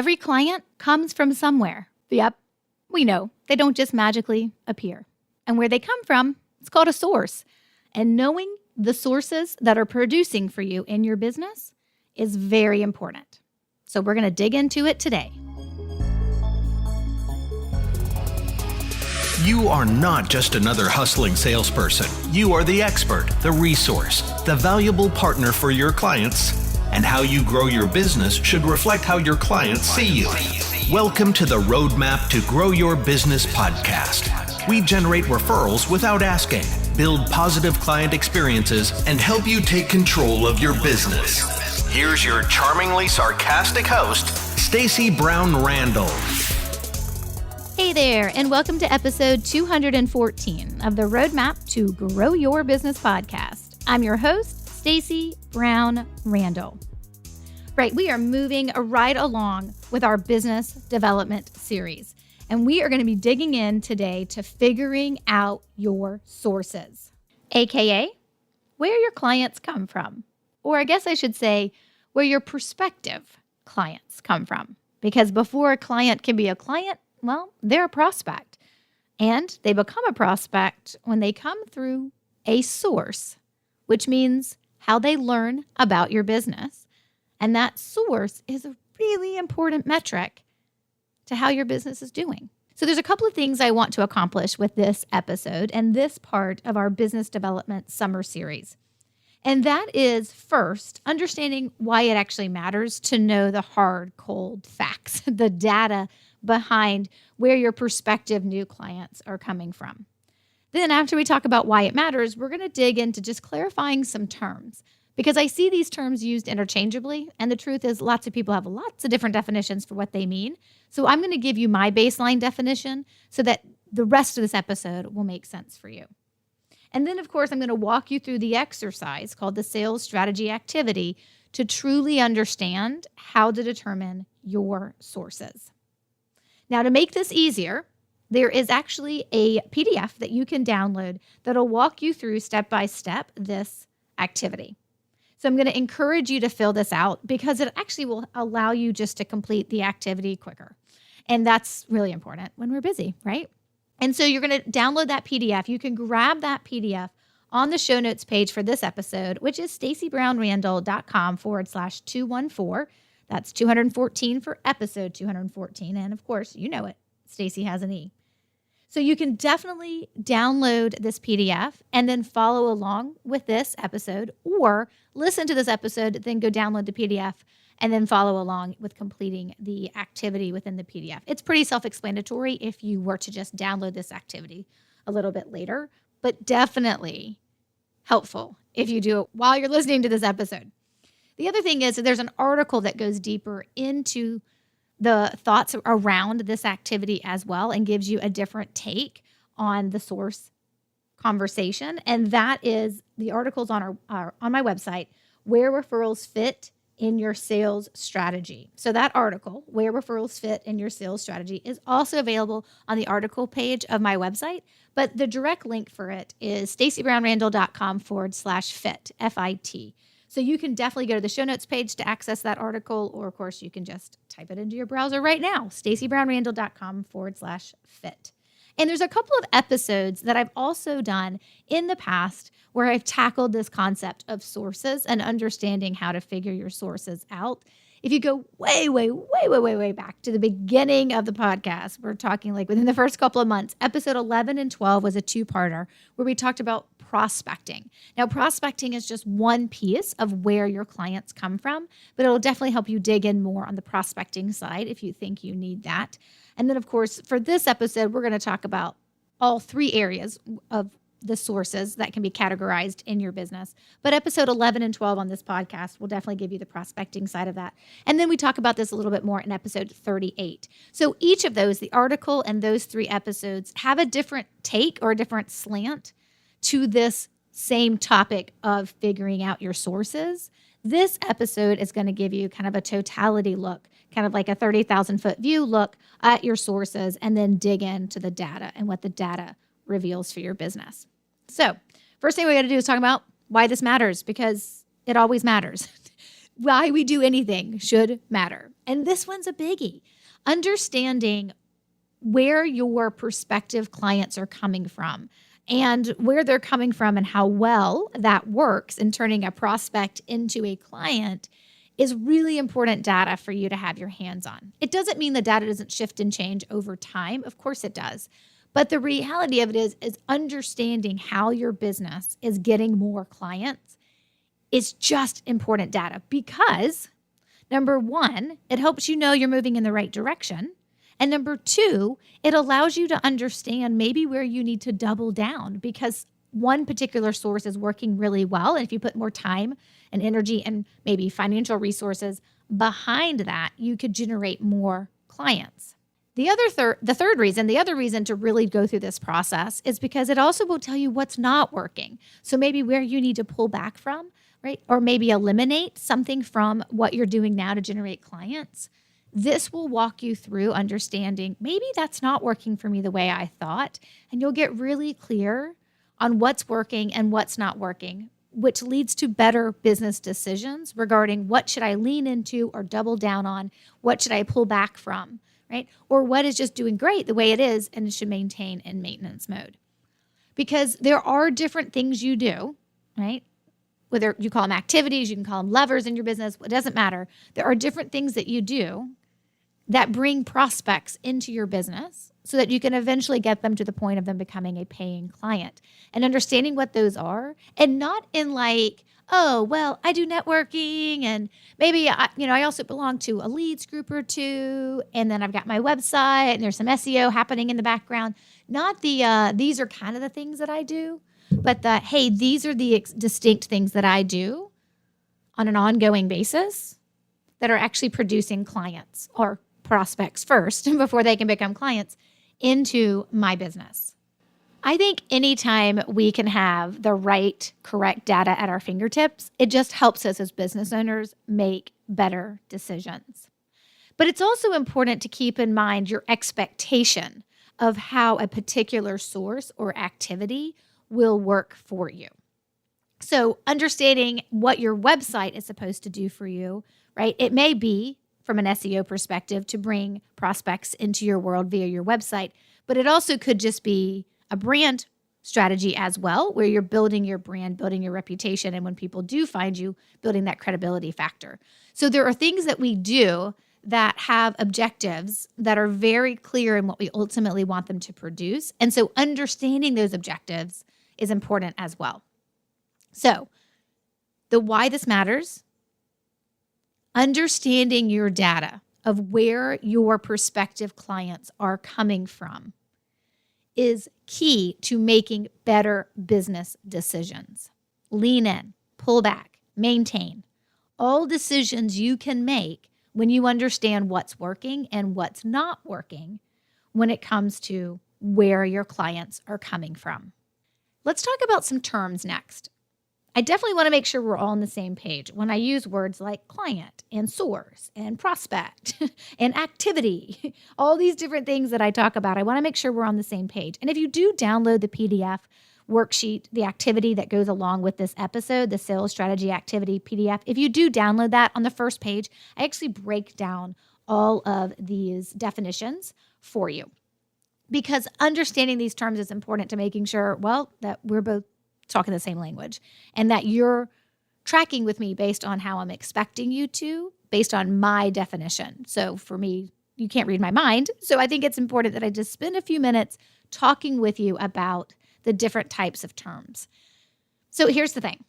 Every client comes from somewhere. Yep, we know. They don't just magically appear. And where they come from, it's called a source. And knowing the sources that are producing for you in your business is very important. So we're going to dig into it today. You are not just another hustling salesperson. You are the expert, the resource, the valuable partner for your clients. And how you grow your business should reflect how your clients see you. Welcome to the Roadmap to Grow Your Business podcast. We generate referrals without asking, build positive client experiences, and help you take control of your business. Here's your charmingly sarcastic host, Stacey Brown Randall. Hey there, and welcome to episode 214 of the Roadmap to Grow Your Business podcast. I'm your host, Stacey Brown Randall. Right, we are moving right along with our business development series, and we are going to be digging in today to figuring out your sources, aka where your clients come from, or I guess I should say where your prospective clients come from, because before a client can be a client, well, they're a prospect, and they become a prospect when they come through a source, which means how they learn about your business. And that source is a really important metric to how your business is doing. So there's a couple of things I want to accomplish with this episode and this part of our business development summer series. And that is, first, understanding why it actually matters to know the hard, cold facts, the data behind where your prospective new clients are coming from. Then after we talk about why it matters, we're going to dig into just clarifying some terms, because I see these terms used interchangeably, and the truth is lots of people have lots of different definitions for what they mean. So I'm going to give you my baseline definition so that the rest of this episode will make sense for you. And then, of course, I'm going to walk you through the exercise called the sales strategy activity to truly understand how to determine your sources. Now, to make this easier, there is actually a PDF that you can download that'll walk you through step-by-step this activity. So I'm going to encourage you to fill this out because it actually will allow you just to complete the activity quicker. And that's really important when we're busy, right? And so you're going to download that PDF. You can grab that PDF on the show notes page for this episode, which is staceybrownrandall.com/214. That's 214 for episode 214. And of course, you know it, Stacey has an E. So you can definitely download this PDF and then follow along with this episode, or listen to this episode, then go download the PDF and then follow along with completing the activity within the PDF. It's pretty self-explanatory if you were to just download this activity a little bit later, but definitely helpful if you do it while you're listening to this episode. The other thing is that there's an article that goes deeper into the thoughts around this activity as well and gives you a different take on the source conversation. And that is the articles on my website, Where Referrals Fit in Your Sales Strategy. So that article, Where Referrals Fit in Your Sales Strategy, is also available on the article page of my website. But the direct link for it is staceybrownrandall.com/fit, F-I-T. So you can definitely go to the show notes page to access that article, or of course you can just type it into your browser right now, staceybrownrandall.com/fit. And there's a couple of episodes that I've also done in the past where I've tackled this concept of sources and understanding how to figure your sources out. If you go way back to the beginning of the podcast, we're talking like within the first couple of months, episode 11 and 12 was a two-parter where we talked about prospecting. Now, prospecting is just one piece of where your clients come from, but it'll definitely help you dig in more on the prospecting side if you think you need that. And then, of course, for this episode, we're going to talk about all three areas of the sources that can be categorized in your business. But episode 11 and 12 on this podcast will definitely give you the prospecting side of that. And then we talk about this a little bit more in episode 38. So each of those, the article and those three episodes, have a different take or a different slant to this same topic of figuring out your sources. This episode is going to give you kind of a totality look, kind of like a 30,000-foot view look at your sources, and then dig into the data and what the data reveals for your business. So first thing we got to do is talk about why this matters, because it always matters. why we do anything should matter. And this one's a biggie. Understanding where your prospective clients are coming from and where they're coming from and how well that works in turning a prospect into a client is really important data for you to have your hands on. It doesn't mean the data doesn't shift and change over time. Of course it does. But the reality of it is understanding how your business is getting more clients is just important data because, number one, it helps you know you're moving in the right direction. And number two, it allows you to understand maybe where you need to double down because one particular source is working really well. And if you put more time and energy and maybe financial resources behind that, you could generate more clients. The other reason to really go through this process is because it also will tell you what's not working. So maybe where you need to pull back from, right? Or maybe eliminate something from what you're doing now to generate clients. This will walk you through understanding maybe that's not working for me the way I thought, and you'll get really clear on what's working and what's not working, which leads to better business decisions regarding what should I lean into or double down on, what should I pull back from, right? Or what is just doing great the way it is and it should maintain in maintenance mode. Because there are different things you do, right? Whether you call them activities, you can call them levers in your business, it doesn't matter. There are different things that you do that bring prospects into your business so that you can eventually get them to the point of them becoming a paying client. And understanding what those are, and not in like, oh, well, I do networking and maybe I also belong to a leads group or two, and then I've got my website and there's some SEO happening in the background. Not the these are kind of the things that I do, but hey, these are the distinct things that I do on an ongoing basis that are actually producing clients or prospects first before they can become clients into my business. I think anytime we can have the right, correct data at our fingertips, it just helps us as business owners make better decisions. But it's also important to keep in mind your expectation of how a particular source or activity will work for you. So understanding what your website is supposed to do for you, right? It may be from an SEO perspective to bring prospects into your world via your website, but it also could just be a brand strategy as well, where you're building your brand, building your reputation, and when people do find you, building that credibility factor. So there are things that we do that have objectives that are very clear in what we ultimately want them to produce. And so understanding those objectives is important as well. So the why this matters, understanding your data of where your prospective clients are coming from is key to making better business decisions. Lean in, pull back, maintain. All decisions you can make when you understand what's working and what's not working when it comes to where your clients are coming from. Let's talk about some terms next. I definitely want to make sure we're all on the same page when I use words like client and source and prospect and activity, all these different things that I talk about. I want to make sure we're on the same page. And if you do download the PDF worksheet, the activity that goes along with this episode, the sales strategy activity PDF, if you do download that on the first page, I actually break down all of these definitions for you. Because understanding these terms is important to making sure, well, that we're both talking the same language and that you're tracking with me based on how I'm expecting you to, based on my definition. So for me, you can't read my mind. So I think it's important that I just spend a few minutes talking with you about the different types of terms. So here's the thing.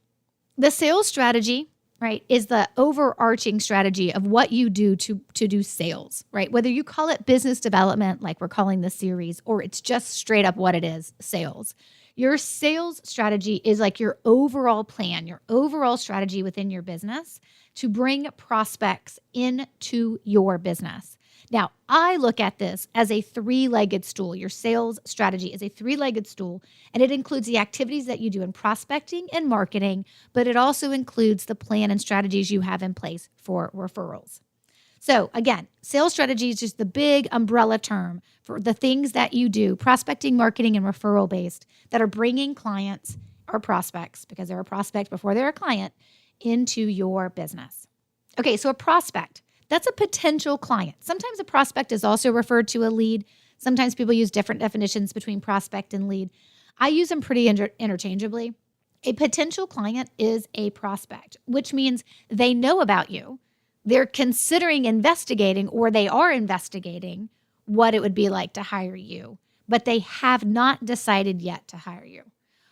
The sales strategy, right, is the overarching strategy of what you do to do sales, right? Whether you call it business development, like we're calling this series, or it's just straight up what it is, sales. Your sales strategy is like your overall plan, your overall strategy within your business to bring prospects into your business. Now, I look at this as a three-legged stool. Your sales strategy is a three-legged stool, and it includes the activities that you do in prospecting and marketing, but it also includes the plan and strategies you have in place for referrals. So again, sales strategy is just the big umbrella term for the things that you do, prospecting, marketing, and referral based, that are bringing clients or prospects, because they're a prospect before they're a client, into your business. Okay, so a prospect, that's a potential client. Sometimes a prospect is also referred to a lead. Sometimes people use different definitions between prospect and lead. I use them pretty interchangeably. A potential client is a prospect, which means they know about you. They're considering investigating, or they are investigating what it would be like to hire you, but they have not decided yet to hire you.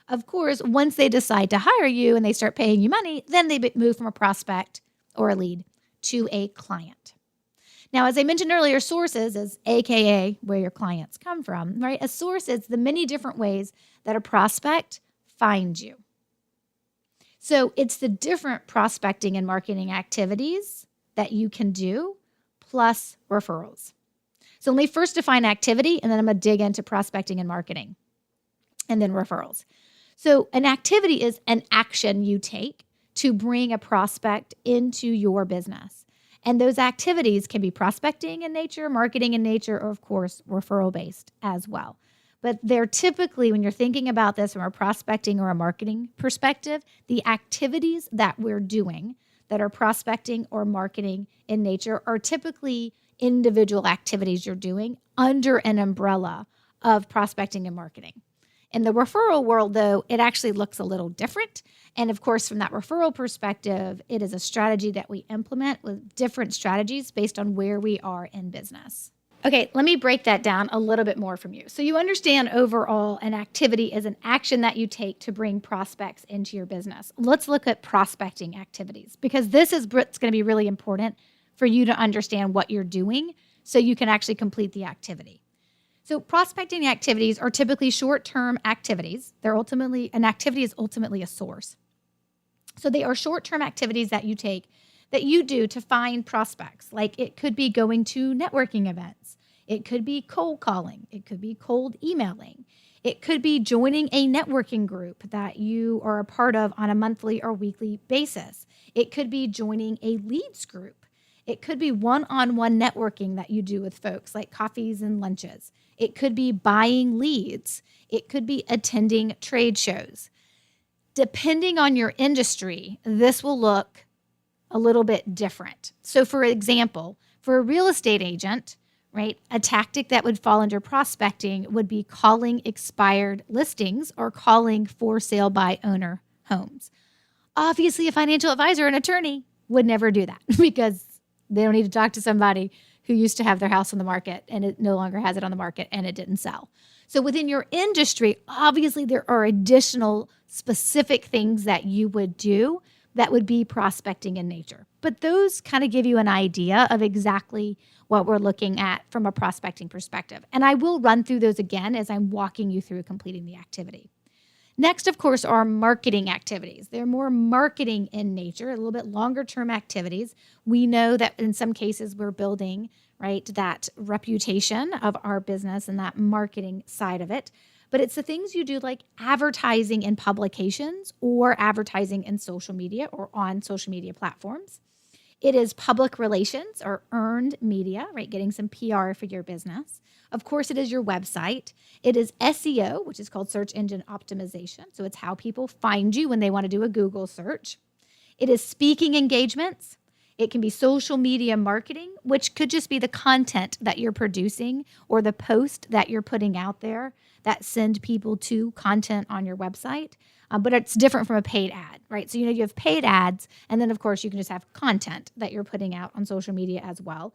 Of course, once they decide to hire you and they start paying you money, then they move from a prospect or a lead to a client. Now, as I mentioned earlier, sources is AKA where your clients come from, right? A source is the many different ways that a prospect finds you. So it's the different prospecting and marketing activities that you can do plus referrals. So let me first define activity, and then I'm going to dig into prospecting and marketing and then referrals. So an activity is an action you take to bring a prospect into your business. And those activities can be prospecting in nature, marketing in nature, or of course, referral based as well. But they're typically, when you're thinking about this from a prospecting or a marketing perspective, the activities that we're doing that are prospecting or marketing in nature are typically individual activities you're doing under an umbrella of prospecting and marketing. In the referral world, though, it actually looks a little different. And of course, from that referral perspective, it is a strategy that we implement with different strategies based on where we are in business. Okay, let me break that down a little bit more from you. So you understand overall an activity is an action that you take to bring prospects into your business. Let's look at prospecting activities, because this is what's going to be really important for you to understand what you're doing so you can actually complete the activity. So prospecting activities are typically short-term activities. An activity is ultimately a source. So they are short-term activities that you take that you do to find prospects. Like it could be going to networking events. It could be cold calling. It could be cold emailing. It could be joining a networking group that you are a part of on a monthly or weekly basis. It could be joining a leads group. It could be one-on-one networking that you do with folks, like coffees and lunches. It could be buying leads. It could be attending trade shows. Depending on your industry, this will look a little bit different. So for example, for a real estate agent, right, a tactic that would fall under prospecting would be calling expired listings or calling for sale by owner homes. Obviously, a financial advisor or an attorney would never do that because they don't need to talk to somebody who used to have their house on the market and it no longer has it on the market and it didn't sell. So within your industry, obviously there are additional specific things that you would do that would be prospecting in nature. But those kind of give you an idea of exactly what we're looking at from a prospecting perspective. And I will run through those again as I'm walking you through completing the activity. Next, of course, are marketing activities. They're more marketing in nature, a little bit longer term activities. We know that in some cases we're building, right, that reputation of our business and that marketing side of it. But it's the things you do like advertising in publications or advertising in social media or on social media platforms. It is public relations or earned media, right? Getting some PR for your business. Of course, it is your website. It is SEO, which is called search engine optimization. So it's how people find you when they want to do a Google search. It is speaking engagements. It can be social media marketing, which could just be the content that you're producing or the post that you're putting out there that send people to content on your website. But it's different from a paid ad, right? So, you have paid ads, and then, of course, you can just have content that you're putting out on social media as well,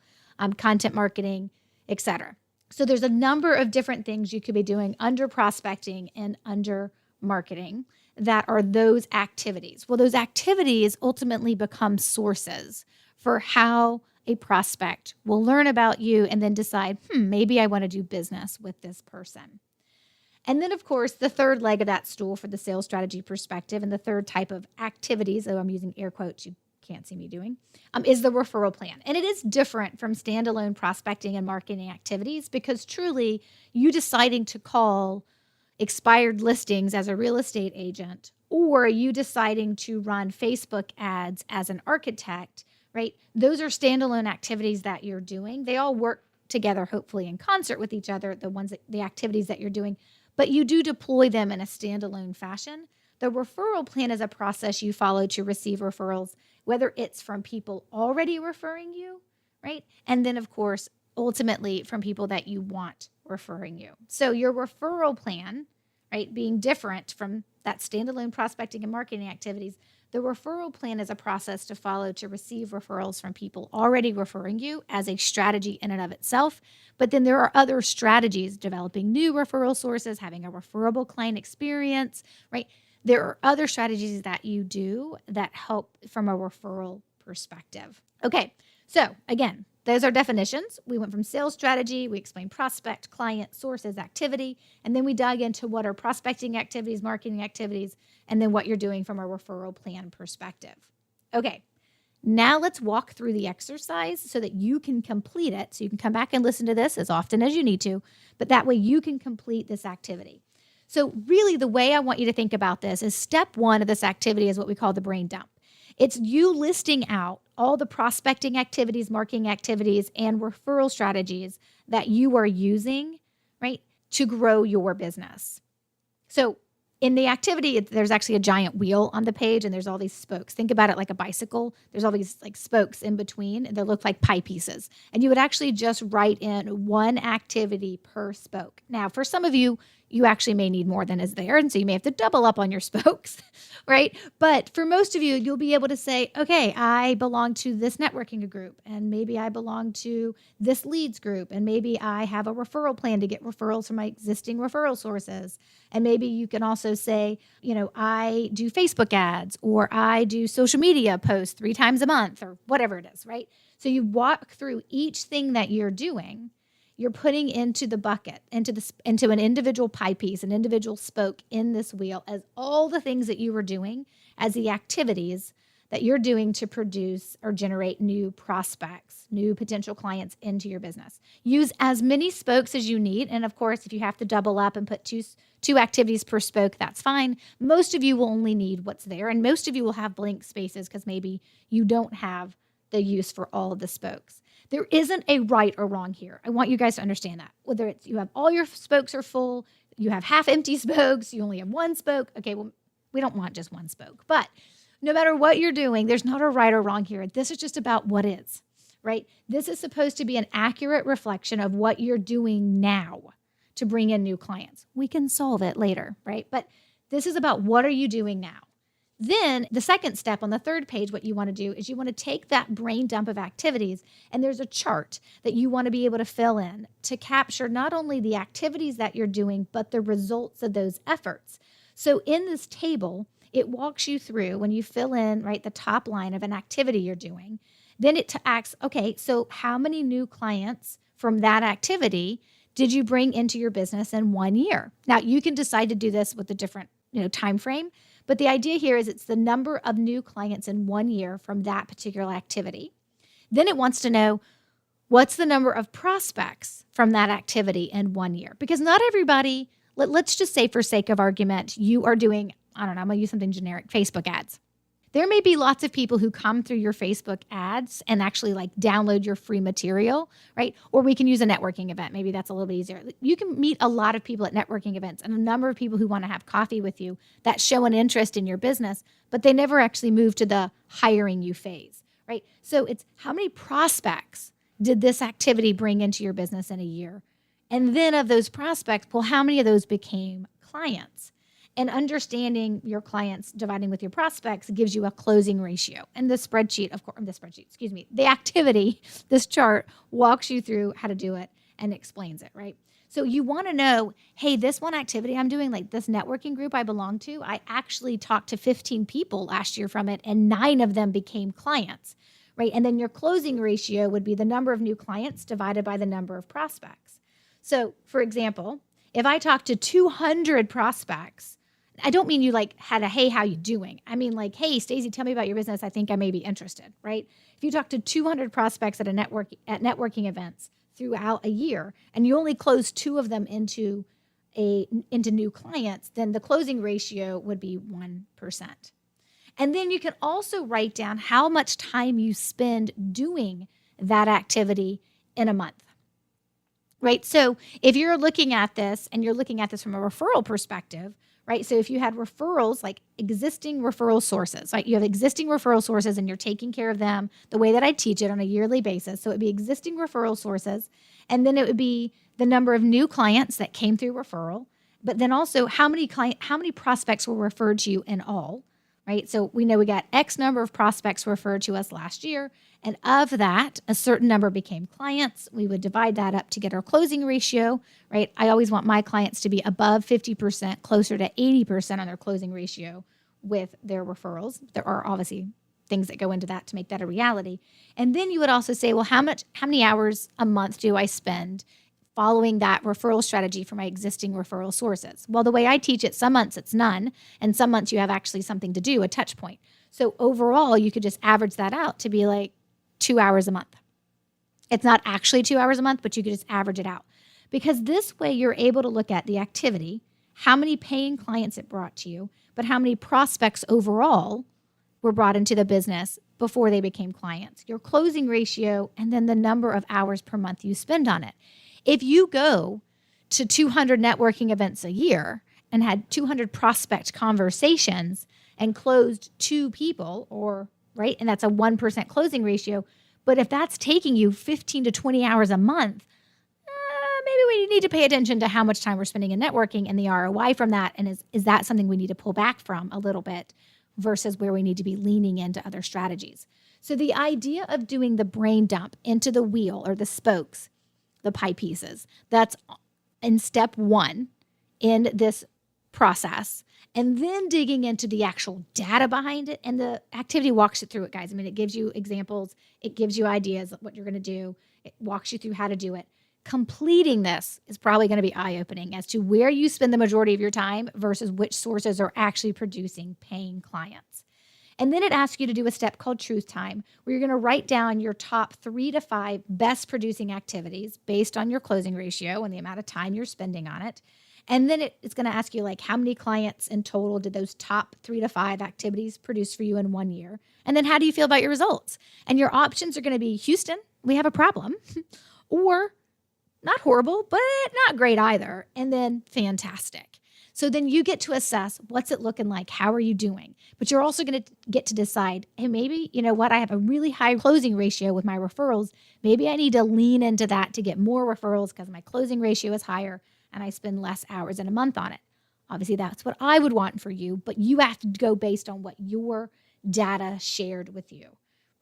content marketing, etc. So there's a number of different things you could be doing under prospecting and under marketing that are those activities. Well, those activities ultimately become sources for how a prospect will learn about you and then decide, maybe I want to do business with this person. And then, of course, the third leg of that stool for the sales strategy perspective and the third type of activities, though I'm using air quotes, you can't see me doing, is the referral plan. And it is different from standalone prospecting and marketing activities because truly you deciding to call expired listings as a real estate agent or you deciding to run Facebook ads as an architect, right? Those are standalone activities that you're doing. They all work together, hopefully in concert with each other, the activities that you're doing. But you do deploy them in a standalone fashion The referral plan is a process you follow to receive referrals, whether it's from people already referring you, right? And then, of course, ultimately from people that you want referring you. So your referral plan, right, being different from that standalone prospecting and marketing activities, the referral plan is a process to follow to receive referrals from people already referring you as a strategy in and of itself. But then there are other strategies, developing new referral sources, having a referable client experience, right? There are other strategies that you do that help from a referral perspective. Okay, so again, those are definitions. We went from sales strategy, we explained prospect, client, sources, activity, and then we dug into what are prospecting activities, marketing activities, and then what you're doing from a referral plan perspective. Okay, now let's walk through the exercise so that you can complete it. So you can come back and listen to this as often as you need to, but that way you can complete this activity. So really the way I want you to think about this is step one of this activity is what we call the brain dump. It's you listing out all the prospecting activities, marketing activities, and referral strategies that you are using, right, to grow your business. So in the activity, there's actually a giant wheel on the page, and there's all these spokes. Think about it like a bicycle. There's all these like spokes in between, and they look like pie pieces. And you would actually just write in one activity per spoke. Now, for some of you, you actually may need more than is there, and so you may have to double up on your spokes, right? But for most of you, you'll be able to say, okay, I belong to this networking group, and maybe I belong to this leads group, and maybe I have a referral plan to get referrals from my existing referral sources. And maybe you can also say, I do Facebook ads, or I do social media posts 3 times a month, or whatever it is, right? So you walk through each thing that you're doing. You're putting into the bucket, into an individual pie piece, an individual spoke in this wheel as all the things that you were doing as the activities that you're doing to produce or generate new prospects, new potential clients into your business. Use as many spokes as you need. And of course, if you have to double up and put two activities per spoke, that's fine. Most of you will only need what's there. And most of you will have blank spaces because maybe you don't have the use for all of the spokes. There isn't a right or wrong here. I want you guys to understand that. Whether it's you have all your spokes are full, you have half empty spokes, you only have one spoke. Okay, well, we don't want just one spoke. But no matter what you're doing, there's not a right or wrong here. This is just about what is, right? This is supposed to be an accurate reflection of what you're doing now to bring in new clients. We can solve it later, right? But this is about what are you doing now? Then the second step on the third page, what you want to do is you want to take that brain dump of activities, and there's a chart that you want to be able to fill in to capture not only the activities that you're doing, but the results of those efforts. So in this table, it walks you through when you fill in, right, the top line of an activity you're doing. Then it asks, okay, so how many new clients from that activity did you bring into your business in 1 year? Now, you can decide to do this with a different, time frame. But the idea here is it's the number of new clients in 1 year from that particular activity. Then it wants to know what's the number of prospects from that activity in 1 year. Because not everybody, let's just say for sake of argument, you are doing, I don't know, I'm going to use something generic, Facebook ads. There may be lots of people who come through your Facebook ads and actually download your free material, right? Or we can use a networking event. Maybe that's a little bit easier. You can meet a lot of people at networking events and a number of people who want to have coffee with you that show an interest in your business, but they never actually move to the hiring you phase, right? So it's how many prospects did this activity bring into your business in a year? And then of those prospects, well, how many of those became clients? And understanding your clients dividing with your prospects gives you a closing ratio. And the activity, this chart walks you through how to do it and explains it, right? So you want to know, hey, this one activity I'm doing, like this networking group I belong to, I actually talked to 15 people last year from it, and 9 of them became clients, right? And then your closing ratio would be the number of new clients divided by the number of prospects. So, for example, if I talked to 200 prospects, I don't mean you had a, hey, how you doing? I mean hey, Stacey, tell me about your business. I think I may be interested, right? If you talk to 200 prospects at networking events throughout a year, and you only close 2 of them into new clients, then the closing ratio would be 1%. And then you can also write down how much time you spend doing that activity in a month. Right? So if you're looking at this and you're looking at this from a referral perspective, right? So if you had referrals, like existing referral sources, right? You have existing referral sources and you're taking care of them the way that I teach it on a yearly basis. So it'd be existing referral sources. And then it would be the number of new clients that came through referral, but then also how many prospects were referred to you in all, right? So we know we got X number of prospects referred to us last year. And of that, a certain number became clients. We would divide that up to get our closing ratio, right? I always want my clients to be above 50%, closer to 80% on their closing ratio with their referrals. There are obviously things that go into that to make that a reality. And then you would also say, well, how many hours a month do I spend following that referral strategy for my existing referral sources? Well, the way I teach it, some months it's none, and some months you have actually something to do, a touch point. So overall, you could just average that out to be like 2 hours a month. It's not actually 2 hours a month, but you could just average it out. Because this way you're able to look at the activity, how many paying clients it brought to you, but how many prospects overall were brought into the business before they became clients, your closing ratio, and then the number of hours per month you spend on it. If you go to 200 networking events a year and had 200 prospect conversations and closed 2 people, or right, and that's a 1% closing ratio, but if that's taking you 15 to 20 hours a month, maybe we need to pay attention to how much time we're spending in networking and the ROI from that, and is that something we need to pull back from a little bit versus where we need to be leaning into other strategies. So the idea of doing the brain dump into the wheel or the spokes, the pie pieces, that's in step 1 in this process, and then digging into the actual data behind it. And the activity walks you through it, guys. I mean, it gives you examples, it gives you ideas of what you're going to do, it walks you through how to do it. Completing this is probably going to be eye-opening as to where you spend the majority of your time versus which sources are actually producing paying clients. And then it asks you to do a step called Truth Time, where you're going to write down your top 3 to 5 best producing activities based on your closing ratio and the amount of time you're spending on it. And then it's going to ask you, like, how many clients in total did those top 3 to 5 activities produce for you in 1 year? And then how do you feel about your results? And your options are going to be, Houston, we have a problem, or not horrible, but not great either, and then fantastic. So then you get to assess, what's it looking like? How are you doing? But you're also going to get to decide, hey, maybe, you know what, I have a really high closing ratio with my referrals. Maybe I need to lean into that to get more referrals because my closing ratio is higher and I spend less hours in a month on it. Obviously, that's what I would want for you, but you have to go based on what your data shared with you,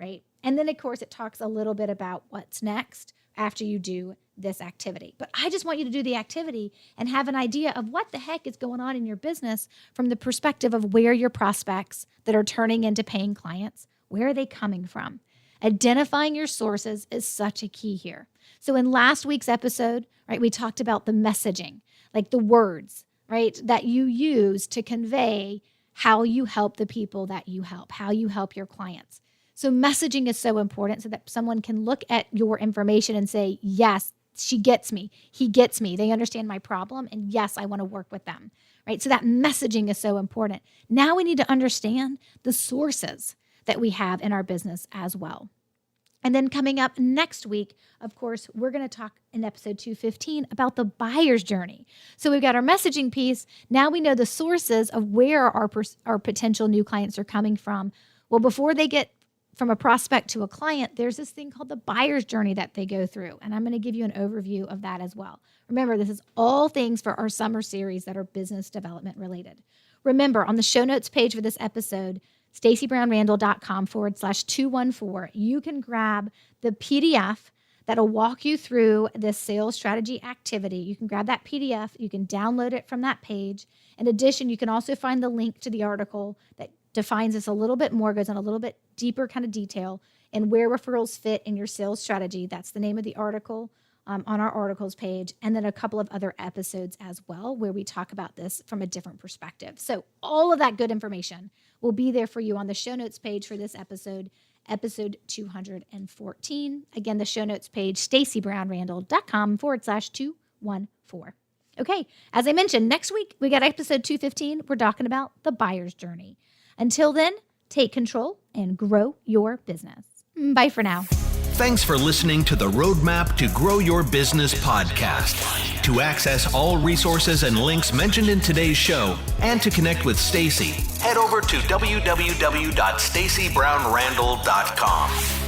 right? And then, of course, it talks a little bit about what's next after you do this activity. But I just want you to do the activity and have an idea of what the heck is going on in your business from the perspective of where your prospects that are turning into paying clients, where are they coming from? Identifying your sources is such a key here. So in last week's episode, right, we talked about the messaging, like the words, right, that you use to convey how you help the people that you help, how you help your clients. So messaging is so important so that someone can look at your information and say, yes, she gets me. He gets me. They understand my problem. And yes, I want to work with them, right? So that messaging is so important. Now we need to understand the sources that we have in our business as well. And then coming up next week, of course, we're going to talk in episode 215 about the buyer's journey. So we've got our messaging piece. Now we know the sources of where our potential new clients are coming from. Well, before they get from a prospect to a client, there's this thing called the buyer's journey that they go through. And I'm going to give you an overview of that as well. Remember, this is all things for our summer series that are business development related. Remember, on the show notes page for this episode, stacybrownrandall.com/214, you can grab the PDF that'll walk you through this sales strategy activity. You can grab that PDF. You can download it from that page. In addition, you can also find the link to the article that defines this a little bit more, goes on a little bit deeper kind of detail and where referrals fit in your sales strategy. That's the name of the article on our articles page. And then a couple of other episodes as well where we talk about this from a different perspective. So all of that good information will be there for you on the show notes page for this episode 214. Again, the show notes page, stacybrownrandall.com/214. Okay, as I mentioned, next week we got episode 215. We're talking about the buyer's journey. Until then, take control and grow your business. Bye for now. Thanks for listening to the Roadmap to Grow Your Business podcast. To access all resources and links mentioned in today's show and to connect with Stacy, head over to www.stacybrownrandall.com.